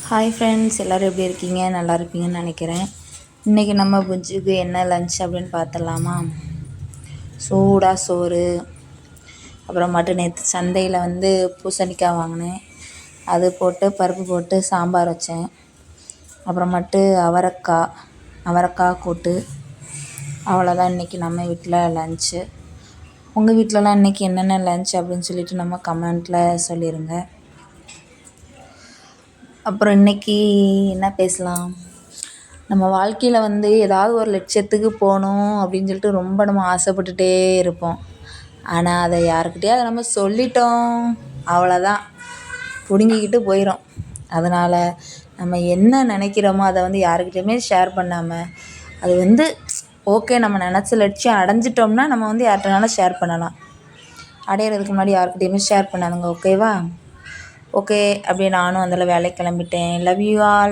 Hi friends, எல்லோரும் எப்படி இருக்கீங்க? நல்லா இருப்பீங்கன்னு நினைக்கிறேன். இன்றைக்கி நம்ம புஜ்ஜுக்கு என்ன லன்ச் அப்படின்னு பார்த்துடலாமா? சூடாக சோறு, அப்புறமாட்டு நேற்று சந்தையில் பூசணிக்காய் வாங்கினேன், அது போட்டு பருப்பு போட்டு சாம்பார் வச்சேன். அப்புறமாட்டு அவரைக்காய் கூட்டு. அவ்வளோதான் இன்றைக்கி நம்ம வீட்டில் லன்ச்சு. உங்கள் வீட்டிலலாம் இன்றைக்கி என்னென்ன லன்ச் அப்படின்னு சொல்லிட்டு நம்ம கமெண்ட்டில் சொல்லிடுங்க. அப்புறம் இன்றைக்கி என்ன பேசலாம்? நம்ம வாழ்க்கையில் ஏதாவது ஒரு லட்சியத்துக்கு போகணும் அப்படின்னு சொல்லிட்டு ரொம்ப நம்ம ஆசைப்பட்டுட்டே இருப்போம். ஆனால் அதை யாருக்கிட்டையாவது நம்ம சொல்லிட்டோம், அவ்வளோதான், பிடுங்கிக்கிட்டு போயிடும். அதனால் நம்ம என்ன நினைக்கிறோமோ அதை யாருக்கிட்டையுமே ஷேர் பண்ணாமல், அது ஓகே, நம்ம நினச்ச லட்சியம் அடைஞ்சிட்டோம்னா நம்ம யார்கிட்டனாலும் ஷேர் பண்ணலாம். அடையிறதுக்கு முன்னாடி யாருக்கிட்டையுமே ஷேர் பண்ணாதுங்க, ஓகேவா? ஓகே, அப்படியே நானும் அதில் வேலைக்கு கிளம்பிட்டேன். Love you all.